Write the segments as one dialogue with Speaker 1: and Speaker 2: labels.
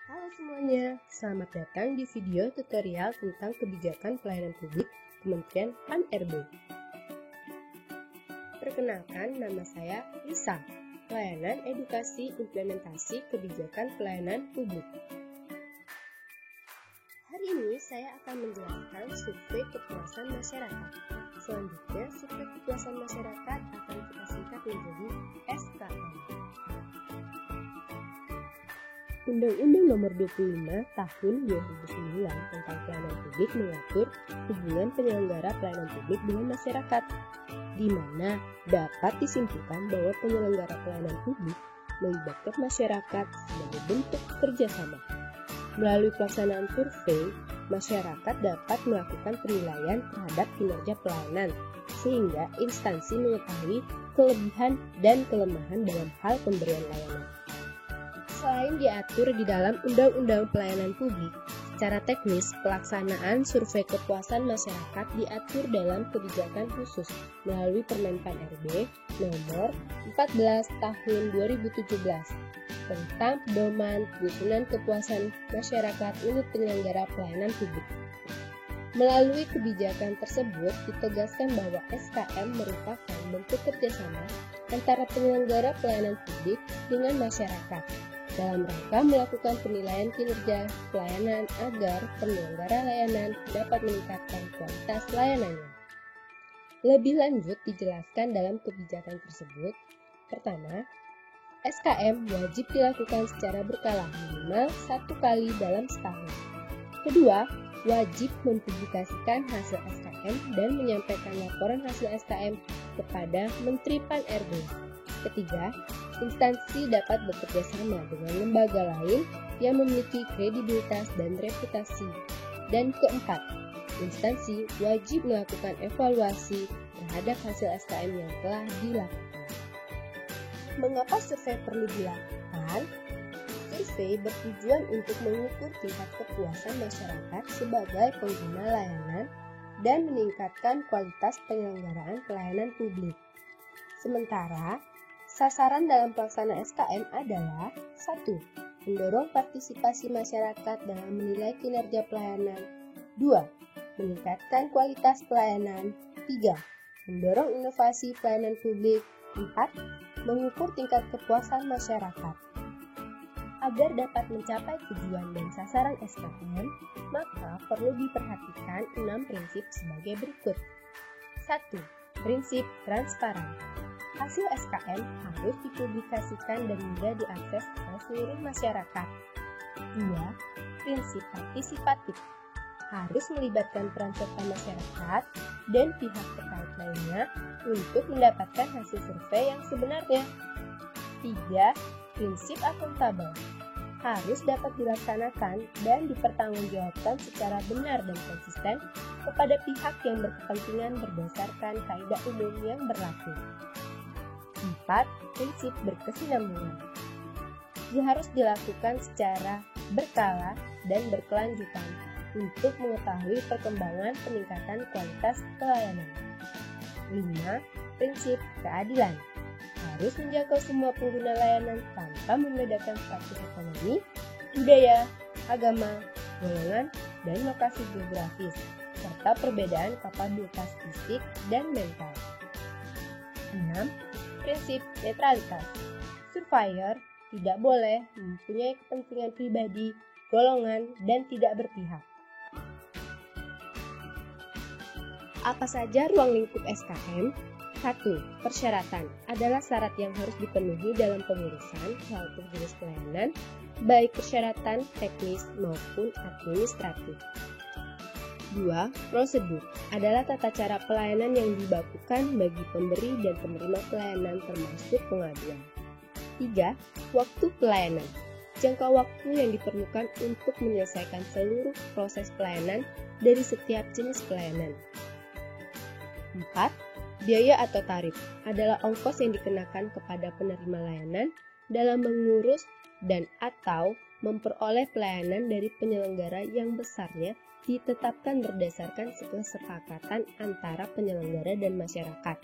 Speaker 1: Halo semuanya, selamat datang di video tutorial tentang kebijakan pelayanan publik Kementerian PAN-RB. Perkenalkan, nama saya Lisa, Pelayanan Edukasi Implementasi Kebijakan Pelayanan Publik. Hari ini saya akan menjelaskan survei kepuasan masyarakat. Selanjutnya, survei kepuasan masyarakat akan kita singkat menjadi SKM. Undang-Undang Nomor 25 Tahun 2009 tentang Pelayanan Publik mengatur hubungan penyelenggara pelayanan publik dengan masyarakat, di mana dapat disimpulkan bahwa penyelenggara pelayanan publik melibatkan masyarakat sebagai bentuk kerjasama. Melalui pelaksanaan survei, masyarakat dapat melakukan penilaian terhadap kinerja pelayanan, sehingga instansi mengetahui kelebihan dan kelemahan dalam hal pemberian layanan. Selain diatur di dalam Undang-Undang Pelayanan Publik, secara teknis pelaksanaan survei kepuasan masyarakat diatur dalam kebijakan khusus melalui Permen PAN-RB Nomor 14 Tahun 2017 tentang pedoman penyusunan kepuasan masyarakat unit penyelenggara pelayanan publik. Melalui kebijakan tersebut ditegaskan bahwa SKM merupakan bentuk kerjasama antara penyelenggara pelayanan publik dengan masyarakat dalam rangka melakukan penilaian kinerja pelayanan agar penyelenggara layanan dapat meningkatkan kualitas layanannya. Lebih lanjut dijelaskan dalam kebijakan tersebut. Pertama, SKM wajib dilakukan secara berkala minimal 1 kali dalam setahun. Kedua, wajib mempublikasikan hasil SKM dan menyampaikan laporan hasil SKM kepada Menteri PAN-RB. Ketiga, instansi dapat bekerja sama dengan lembaga lain yang memiliki kredibilitas dan reputasi. Dan keempat, instansi wajib melakukan evaluasi terhadap hasil SKM yang telah dilakukan. Mengapa survei perlu dilakukan? Survei bertujuan untuk mengukur tingkat kepuasan masyarakat sebagai pengguna layanan dan meningkatkan kualitas penyelenggaraan pelayanan publik. Sementara, sasaran dalam pelaksanaan SKM adalah 1. Mendorong partisipasi masyarakat dalam menilai kinerja pelayanan. 2. Meningkatkan kualitas pelayanan. 3. Mendorong inovasi pelayanan publik. 4. Mengukur tingkat kepuasan masyarakat. Agar dapat mencapai tujuan dan sasaran SKM, maka perlu diperhatikan 6 prinsip sebagai berikut. 1. Prinsip transparan. Hasil SKM harus dipublikasikan dan mudah diakses oleh seluruh masyarakat. 2. Prinsip partisipatif. Harus melibatkan peran serta masyarakat dan pihak terkait lainnya untuk mendapatkan hasil survei yang sebenarnya. 3. Prinsip akuntabel. Harus dapat dilaksanakan dan dipertanggungjawabkan secara benar dan konsisten kepada pihak yang berkepentingan berdasarkan kaidah umum yang berlaku. 4. Prinsip berkesinambungan. Harus dilakukan secara berkala dan berkelanjutan untuk mengetahui perkembangan peningkatan kualitas pelayanan. 5. Prinsip keadilan. Harus menjangkau semua pengguna layanan tanpa membedakan status ekonomi, budaya, agama, golongan, dan lokasi geografis, serta perbedaan kapabilitas fisik dan mental. 6. Prinsip netralitas. Surveyor tidak boleh mempunyai kepentingan pribadi, golongan, dan tidak berpihak. Apa saja ruang lingkup SKM? 1. Persyaratan adalah syarat yang harus dipenuhi dalam pengurusan suatu jenis pelayanan, baik persyaratan teknis maupun administratif. 2. Prosedur adalah tata cara pelayanan yang dibakukan bagi pemberi dan penerima pelayanan termasuk pengaduan. 3. Waktu pelayanan. Jangka waktu yang diperlukan untuk menyelesaikan seluruh proses pelayanan dari setiap jenis pelayanan. 4. Biaya atau tarif adalah ongkos yang dikenakan kepada penerima layanan dalam mengurus dan atau memperoleh pelayanan dari penyelenggara yang besarnya ditetapkan berdasarkan kesepakatan antara penyelenggara dan masyarakat.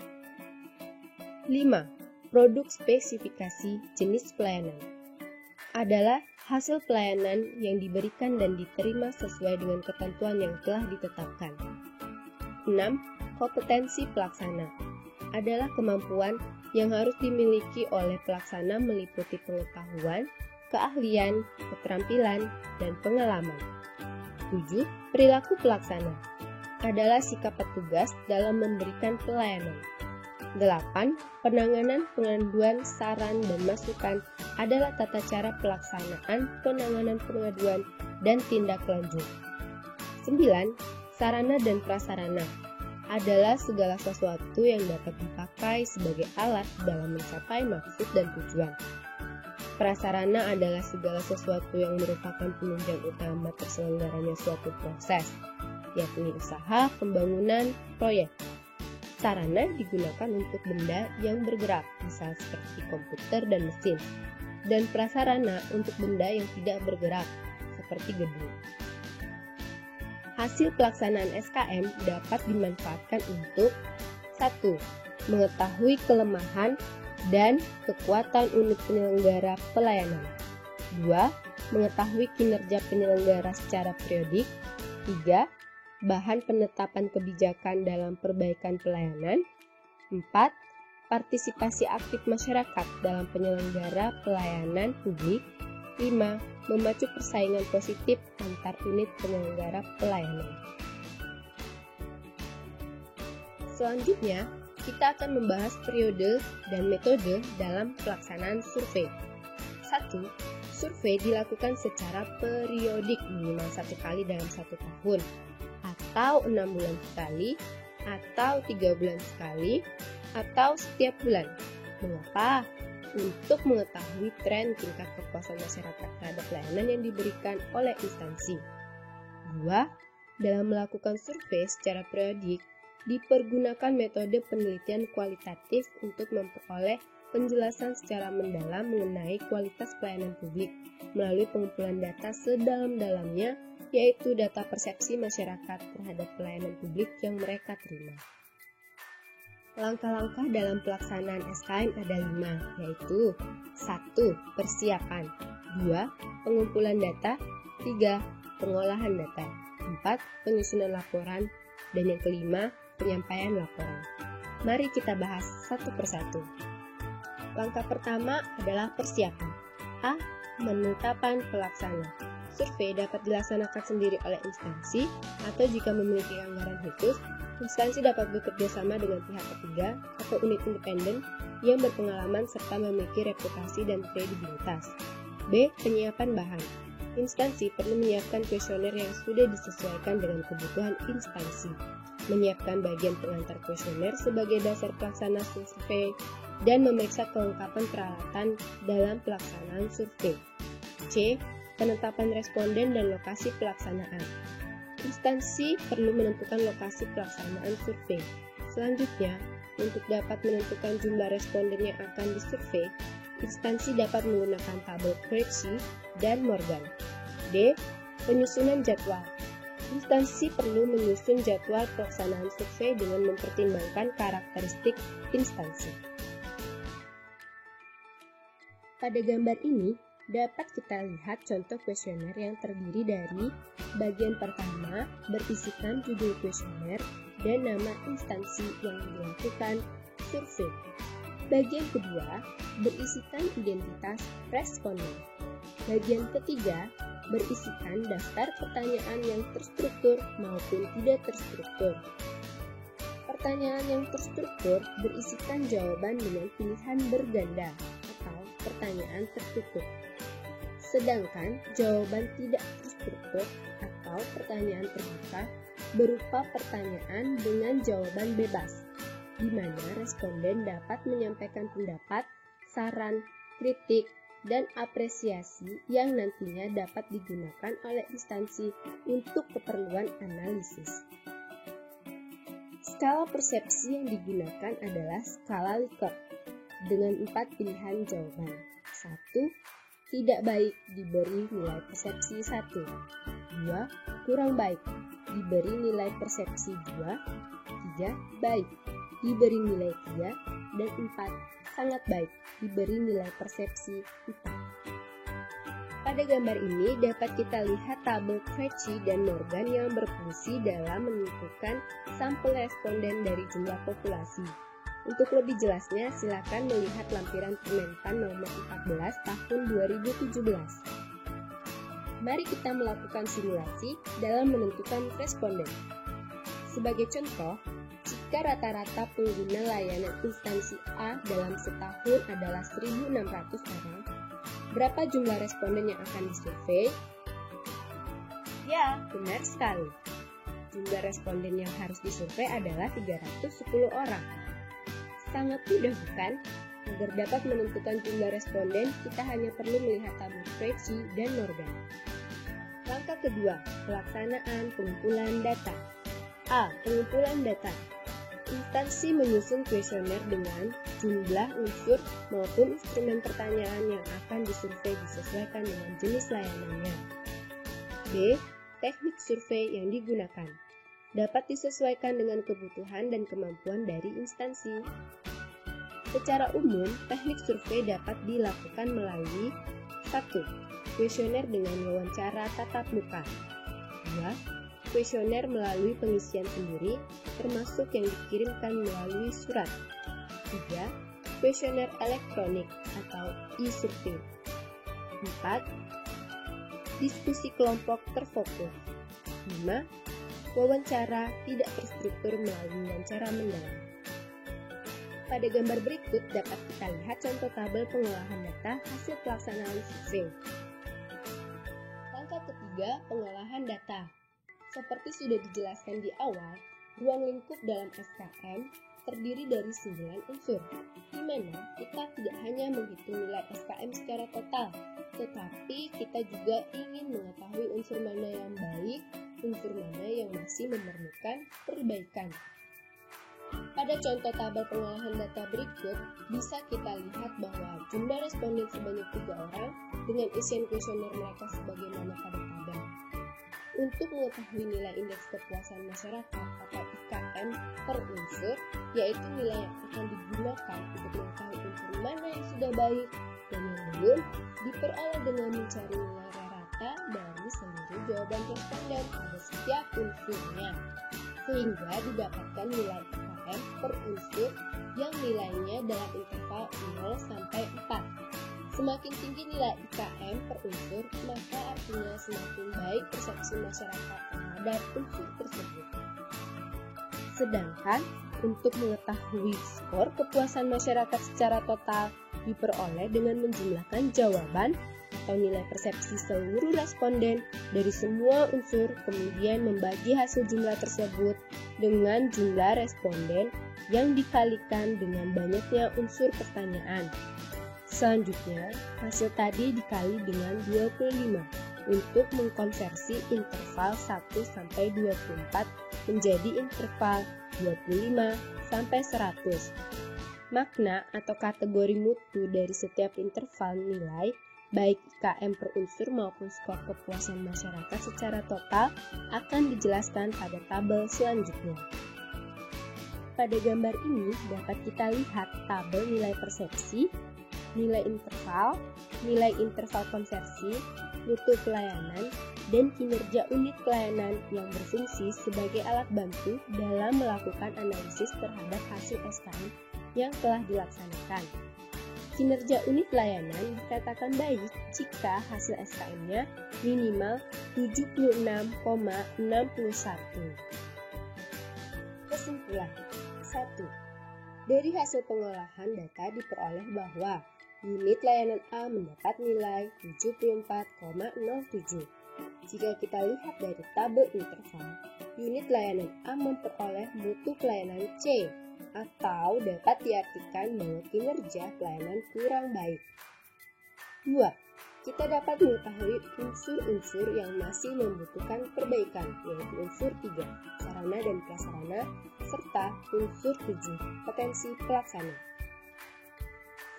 Speaker 1: 5. Produk spesifikasi jenis pelayanan. adalah hasil pelayanan yang diberikan dan diterima sesuai dengan ketentuan yang telah ditetapkan. 6. Kompetensi pelaksana adalah kemampuan yang harus dimiliki oleh pelaksana meliputi pengetahuan, keahlian, keterampilan, dan pengalaman. 7. Perilaku pelaksana adalah sikap petugas dalam memberikan pelayanan. 8. Penanganan pengaduan, saran, dan masukan adalah tata cara pelaksanaan penanganan pengaduan dan tindak lanjut. 9. Sarana dan prasarana adalah segala sesuatu yang dapat dipakai sebagai alat dalam mencapai maksud dan tujuan. Prasarana adalah segala sesuatu yang merupakan penunjang utama terselenggaranya suatu proses, yakni usaha, pembangunan, proyek. Sarana digunakan untuk benda yang bergerak, misal seperti komputer dan mesin, dan prasarana untuk benda yang tidak bergerak, seperti gedung. Hasil pelaksanaan SKM dapat dimanfaatkan untuk 1. Mengetahui kelemahan dan kekuatan unit penyelenggara pelayanan. 2. Mengetahui kinerja penyelenggara secara periodik. 3. Bahan penetapan kebijakan dalam perbaikan pelayanan. 4. Partisipasi aktif masyarakat dalam penyelenggara pelayanan publik. 5. Memacu persaingan positif antar unit penyelenggara pelayanan. Selanjutnya, kita akan membahas periode dan metode dalam pelaksanaan survei. 1. Survei dilakukan secara periodik minimal 1 kali dalam 1 tahun, atau 6 bulan sekali, atau 3 bulan sekali, atau setiap bulan. Mengapa? Untuk mengetahui tren tingkat kepuasan masyarakat terhadap pelayanan yang diberikan oleh instansi. 2. Dalam melakukan survei secara periodik, dipergunakan metode penelitian kualitatif untuk memperoleh penjelasan secara mendalam mengenai kualitas pelayanan publik melalui pengumpulan data sedalam-dalamnya, yaitu data persepsi masyarakat terhadap pelayanan publik yang mereka terima. Langkah-langkah dalam pelaksanaan SKM ada 5, yaitu 1. Persiapan, 2. Pengumpulan data, 3. Pengolahan data, 4. Penyusunan laporan, dan yang kelima, penyampaian laporan. Mari kita bahas satu persatu. Langkah pertama adalah persiapan. A. Penetapan pelaksana. Survei dapat dilaksanakan sendiri oleh instansi atau jika memiliki anggaran khusus, instansi dapat bekerja sama dengan pihak ketiga atau unit independen yang berpengalaman serta memiliki reputasi dan kredibilitas. B. Penyiapan bahan. Instansi perlu menyiapkan kuesioner yang sudah disesuaikan dengan kebutuhan instansi, menyiapkan bagian pengantar kuesioner sebagai dasar pelaksana survei, dan memeriksa kelengkapan peralatan dalam pelaksanaan survei. C. Penetapan responden dan lokasi pelaksanaan. Instansi perlu menentukan lokasi pelaksanaan survei. Selanjutnya, untuk dapat menentukan jumlah responden yang akan disurvei, instansi dapat menggunakan tabel Krejci dan Morgan. D. Penyusunan jadwal. Instansi perlu menyusun jadwal pelaksanaan survei dengan mempertimbangkan karakteristik instansi. Pada gambar ini, dapat kita lihat contoh kuesioner yang terdiri dari bagian pertama berisikan judul kuesioner dan nama instansi yang dilakukan survei. Bagian kedua berisikan identitas responden. Bagian ketiga berisikan daftar pertanyaan yang terstruktur maupun tidak terstruktur. Pertanyaan yang terstruktur berisikan jawaban dengan pilihan berganda atau pertanyaan tertutup. Sedangkan jawaban tidak terstruktur atau pertanyaan terbuka berupa pertanyaan dengan jawaban bebas, di mana responden dapat menyampaikan pendapat, saran, kritik, dan apresiasi yang nantinya dapat digunakan oleh instansi untuk keperluan analisis. Skala persepsi yang digunakan adalah skala Likert dengan 4 pilihan jawaban. 1. Tidak baik diberi nilai persepsi 1. 2. Kurang baik diberi nilai persepsi 2. 3. Baik diberi nilai 3. Dan 4. Sangat baik diberi nilai persepsi 4. Pada gambar ini dapat kita lihat tabel Krejci dan Morgan yang berfungsi dalam menentukan sampel responden dari jumlah populasi. Untuk lebih jelasnya, silakan melihat lampiran Permentan nomor 14 tahun 2017. Mari kita melakukan simulasi dalam menentukan responden. Sebagai contoh, jika rata-rata pengguna layanan instansi A dalam setahun adalah 1.600 orang, berapa jumlah responden yang akan disurvei? Ya, benar sekali. Jumlah responden yang harus disurvei adalah 310 orang. Sangat mudah bukan? Agar dapat menentukan jumlah responden, kita hanya perlu melihat tabel Krejci dan Morgan. Langkah kedua, pelaksanaan pengumpulan data. A. Pengumpulan data. Instansi menyusun kuesioner dengan jumlah unsur maupun instrumen pertanyaan yang akan disurvei disesuaikan dengan jenis layanannya. B. Teknik survei yang digunakan. Dapat disesuaikan dengan kebutuhan dan kemampuan dari instansi. Secara umum, teknik survei dapat dilakukan melalui 1. Kuesioner dengan wawancara tatap muka. 2. Kuesioner melalui pengisian sendiri, termasuk yang dikirimkan melalui surat. 3. Kuesioner elektronik atau e-survey. 4. Diskusi kelompok terfokus. 5. Wawancara tidak terstruktur melalui wawancara mendalam. Pada gambar berikut dapat kita lihat contoh tabel pengolahan data hasil pelaksanaan survei. Langkah ketiga, pengolahan data. Seperti sudah dijelaskan di awal, ruang lingkup dalam SKM terdiri dari 9 unsur, di mana kita tidak hanya menghitung nilai SKM secara total, tetapi kita juga ingin mengetahui unsur mana yang baik, unsur mana yang masih memerlukan perbaikan. Pada contoh tabel pengolahan data berikut, bisa kita lihat bahwa jumlah responden sebanyak 3 orang dengan isian kuesioner mereka sebagaimana pada tabel. Untuk mengetahui nilai indeks kepuasan masyarakat atau IKM per unsur, yaitu nilai yang akan digunakan untuk mengetahui unsur mana yang sudah baik dan yang belum, diperoleh dengan mencari nilai rata dari seluruh jawaban responden pada setiap unsurnya, sehingga didapatkan nilai IKM per unsur yang nilainya dalam interval 0 sampai 4. Semakin tinggi nilai IKM per unsur, maka artinya semakin baik persepsi masyarakat terhadap unsur tersebut. Sedangkan untuk mengetahui skor kepuasan masyarakat secara total diperoleh dengan menjumlahkan jawaban atau nilai persepsi seluruh responden dari semua unsur, kemudian membagi hasil jumlah tersebut dengan jumlah responden yang dikalikan dengan banyaknya unsur pertanyaan. Selanjutnya, hasil tadi dikali dengan 25 untuk mengkonversi interval 1-24 menjadi interval 25 sampai 100. Makna atau kategori mutu dari setiap interval nilai, baik IKM per unsur maupun skor kepuasan masyarakat secara total, akan dijelaskan pada tabel selanjutnya. Pada gambar ini dapat kita lihat tabel nilai persepsi, nilai interval konversi, mutu pelayanan, dan kinerja unit pelayanan yang berfungsi sebagai alat bantu dalam melakukan analisis terhadap hasil SKM yang telah dilaksanakan. Kinerja unit pelayanan dikatakan baik jika hasil SKM-nya minimal 76,61. Kesimpulan 1. Dari hasil pengolahan data diperoleh bahwa unit layanan A mendapat nilai 74,07. Jika kita lihat dari tabel interval, unit layanan A memperoleh mutu pelayanan C, atau dapat diartikan bahwa kinerja pelayanan kurang baik. 2. Kita dapat mengetahui unsur-unsur yang masih membutuhkan perbaikan, yaitu unsur 3, sarana dan prasarana, serta unsur 7, potensi pelaksana.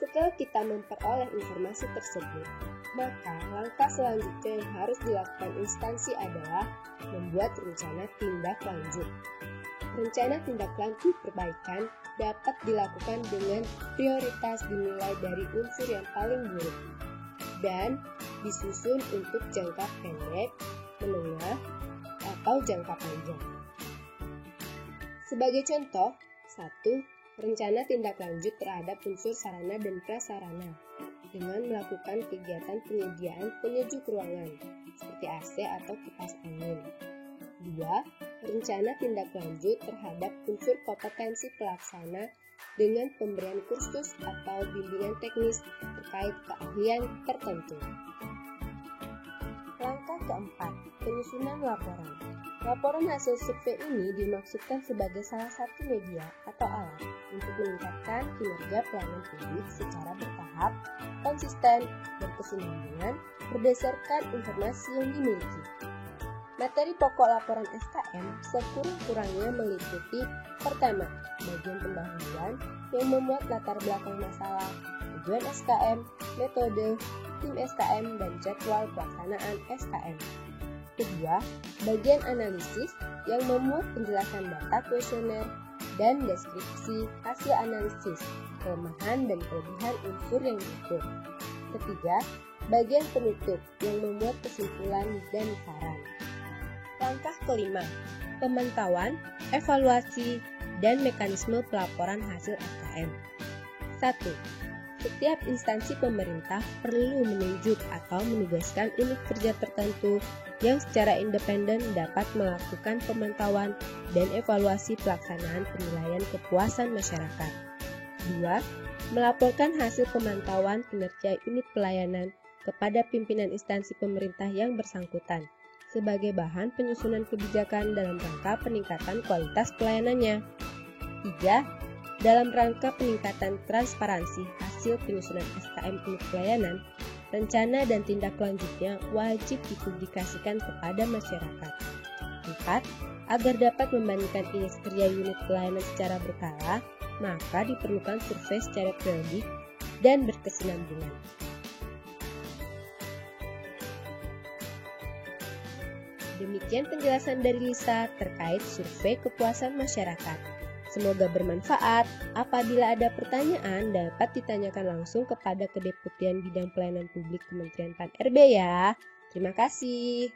Speaker 1: Setelah kita memperoleh informasi tersebut, maka langkah selanjutnya yang harus dilakukan instansi adalah membuat rencana tindak lanjut. Rencana tindak lanjut perbaikan dapat dilakukan dengan prioritas dimulai dari unsur yang paling buruk dan disusun untuk jangka pendek, menengah, atau jangka panjang. Sebagai contoh, 1. Rencana tindak lanjut terhadap unsur sarana dan prasarana dengan melakukan kegiatan penyediaan penyejuk ruangan seperti AC atau kipas angin. 2. Rencana tindak lanjut terhadap unsur kompetensi pelaksana dengan pemberian kursus atau bimbingan teknis terkait keahlian tertentu. Langkah keempat, penyusunan laporan. Laporan hasil survei ini dimaksudkan sebagai salah satu media atau alat untuk meningkatkan kinerja pelayanan publik secara bertahap, konsisten, berkesinambungan, berdasarkan informasi yang dimiliki. Materi pokok laporan SKM sekurang-kurangnya meliputi: pertama, bagian pendahuluan yang memuat latar belakang masalah, tujuan SKM, metode, tim SKM, dan jadwal pelaksanaan SKM. Kedua, bagian analisis yang memuat penjelasan data kuesioner dan deskripsi hasil analisis, kelemahan dan kelebihan unsur yang diukur. Ketiga, bagian penutup yang memuat kesimpulan dan saran. Langkah kelima, pemantauan, evaluasi, dan mekanisme pelaporan hasil SKM. 1. Setiap instansi pemerintah perlu menunjuk atau menugaskan unit kerja tertentu yang secara independen dapat melakukan pemantauan dan evaluasi pelaksanaan penilaian kepuasan masyarakat. 2. Melaporkan hasil pemantauan kinerja unit pelayanan kepada pimpinan instansi pemerintah yang bersangkutan sebagai bahan penyusunan kebijakan dalam rangka peningkatan kualitas pelayanannya. 3. Dalam rangka peningkatan transparansi hasil penyusunan SKM unit pelayanan, rencana dan tindak lanjutnya wajib dipublikasikan kepada masyarakat. 4. Agar dapat membandingkan indeks kerja unit pelayanan secara berkala, maka diperlukan survei secara periodik dan berkesinambungan. Demikian penjelasan dari Lisa terkait survei kepuasan masyarakat. Semoga bermanfaat. Apabila ada pertanyaan, dapat ditanyakan langsung kepada Kedeputian Bidang Pelayanan Publik Kementerian PAN RB ya. Terima kasih.